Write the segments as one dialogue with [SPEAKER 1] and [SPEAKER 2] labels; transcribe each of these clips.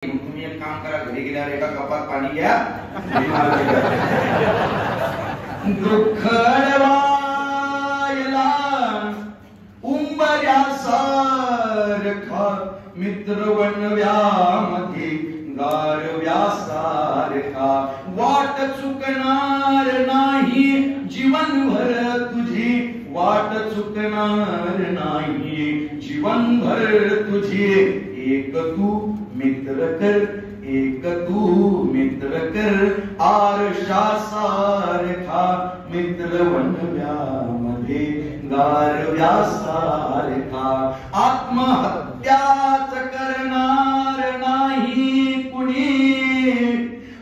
[SPEAKER 1] तुम्ही एक काम करा, घरी गेल्यावर एका कपात पाणी घ्या, दुःख अडवायला उंबऱ्यासारखा मित्र वनव्यामध्ये गारव्यासारखा वाट चुकणार नाही जीवनभर तुझी, वाट चुकणार नाही जीवनभर तुझी. एक तू मित्र कर, एक तू मित्र कर, आरशासारखा मित्र वनव्यामध्ये गारव्यासारखा. आत्महत्याच करणार नाही कुणी,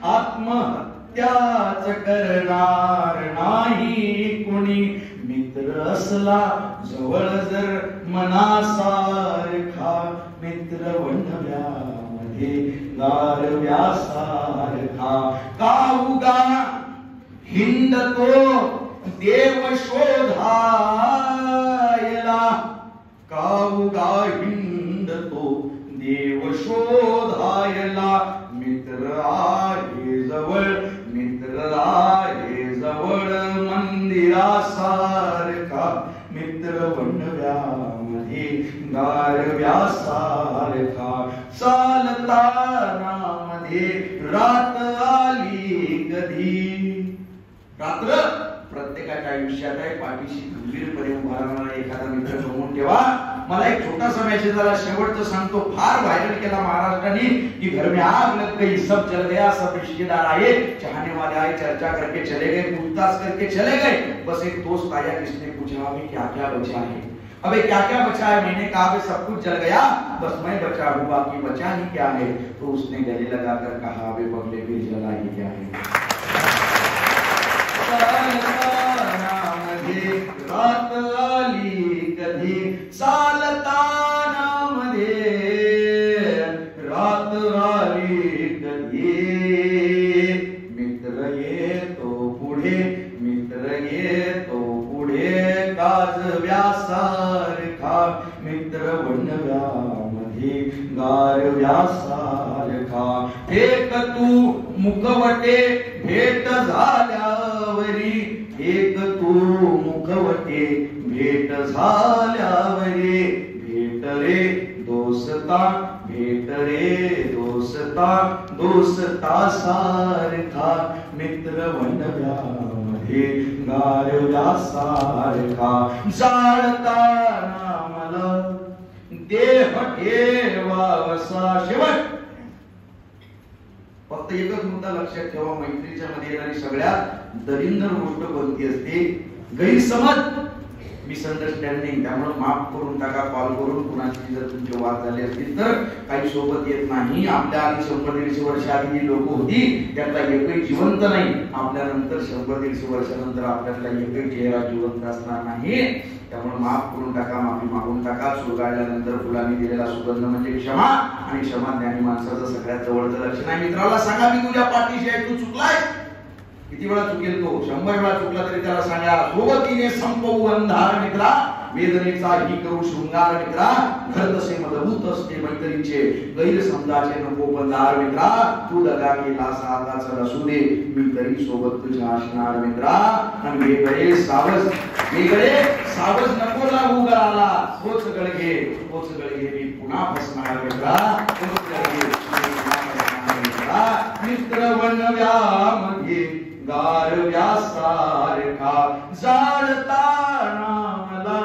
[SPEAKER 1] आत्महत्याच करणार नाही कुणी. मित्र असला जवळ जर मनासारखा मित्र वनव्यामध्ये गारव्यासारखा. काऊगा हिंडतो देव शोधायला, काऊगा हिंडतो देव शोधायला. मित्र आहे जवळ, मित्र आहे जवळ मंदिरासारखा मित्र वनव्यामध्ये गारव्यासारखा. चालताना मध्ये रात आली कधी, रात्र प्रत्येकाच्या आयुष्यात आहे. पाठीशी खंबीरपणे उभा राहणारा एखादा मित्र कमवून ठेवा. मला एक छोटासा मेसेज आला, शेवटचं सांगतो, फार व्हायरल केला महाराष्ट्राने कि घर में आग लग गई, सब जल गया, सब रिश्तेदार आए, चाहने वाले आए, चर्चा करके चले गए, पूछताछ करके चले गए. बस एक दोस्त आया, किसने पूछा अभी क्या क्या बचा है, अबे क्या क्या बचा है. मैंने कहा सब कुछ जल गया, बस मैं बचा हूँ, बाकी बचा ही क्या है. तो उसने गले लगाकर कहा अबे बगले में जला ही क्या है. रात आली कधी, चालताना मध्ये रात आली कधी. मित्र येतो पुढे, मित्र येतो पुढे गाजव्यासारखा मित्र वनव्यामध्ये गारव्यासारखा. एक तू मुखवटे भेट झाल्यावरी, एक तू मुखवटे भेट झाल्यावरी. भेट रे दोस्ता, भेट रे दोस्ता, दोस्ता सारखा मित्र वनव्यामध्ये गारव्यासारखा. जाळताना मला देह ठेवावसा. शेवट फक्त एकच मुद्दा लक्षात ठेवा, मैत्रीच्या मध्ये येणारी सगळ्यात दरिंदर गोष्ट कोणती असते, गैरसमज, मिसअंडरस्टँडिंग. त्यामुळे माफ करून टाका. कॉल करून कुणाची जर तुमचे वाद झाले असतील तर काही सोबत येत नाही. आपल्या आधी 100-150 वर्ष आधी जी लोक होती त्यातला एकही जिवंत नाही. आपल्या नंतर 100-150 वर्षानंतर आपल्यातला एकही चेहरा जिवंत असणार नाही. त्यामुळे माफ करून टाका, माफी मागून टाका. सुगाळल्यानंतर फुलांनी दिलेला सुगंध म्हणजे क्षमा, आणि क्षमा ज्ञानी माणसाचं सगळ्यात जवळचं लक्षण आहे. मित्राला सांगा मी तुझ्या पाठीशी आहे, तू चुकलाय. किती वेळा चुकेल तो, 100 वेळा चुकला तरी त्याला सांगा सोबतीने संपवू अंधार मित्रा, वेदनेचा ही करू शृंगार मित्रा. घर तसे मजबूत असते मैत्रीचे, गैरसमजाचे नको बंधार मित्रा. तू दगा केला साधा चल असू दे, मी तरी सोबत तुझ्या असणार मित्रा. आणि वेगळे सावज, वेगळे सावज नको लागू गळाला. तोच गळगे, तोच गळगे मी पुन्हा फसणार मित्रा. तोच गळगे मित्रा. मित्र वनव्यामध्ये गारव्यासारखा. जाळताना मला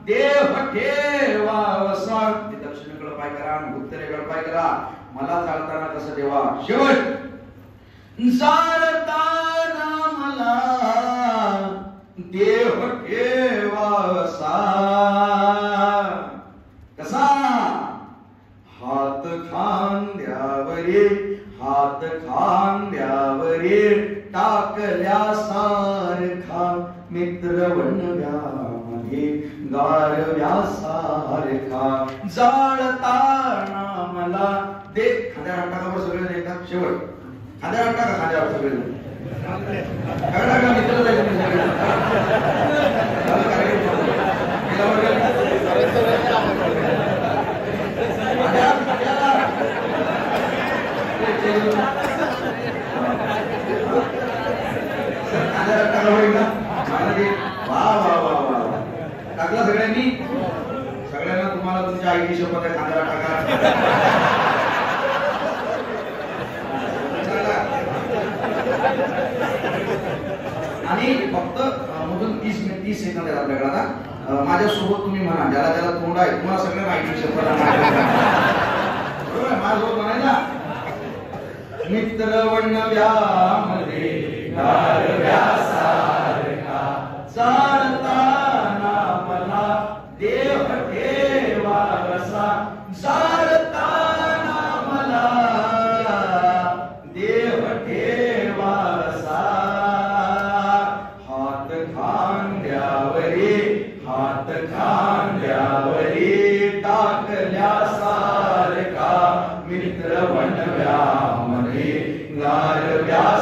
[SPEAKER 1] देह ठेवावसा. दक्षिणेकडे पाय करा, उत्तरेकडे पाय करा. मला चालताना कसं देवा. शेवट जाळताना मला देह ठेवावसा. कसा. हात खांद्यावरे, हात खांद्यावरे टाकल्यासारखा मित्र वनव्यामध्ये गारव्यासारखा. जाळताना मला दे. खांद्यावर टाका सगळे नाही का. शेवट खांद्यावर टाका, खांद्यावर सगळे मित्र टाकला सगळ्यांनी, सगळ्यांना तुम्हाला तुमच्या आईची शपथ आहे, खांद्याला टाका. आणि फक्त मधून 30 सेकंद आहेत आपल्याकडे. आता माझ्यासोबत तुम्ही म्हणा, ज्याला ज्याला तोंड आहे तुम्हाला सगळ्यांना आईची शपथ बरोबर माझ्यासोबत म्हणायला. मित्र वणव्यामध्ये गारव्यासारखा चालताना मला देव ठेवासा, चालताना मला देव ठेवासा. हात खांद्यावरी, हात खांद्यावरी टाकल्यासारखा मित्र वणव्यामध्ये गारव्या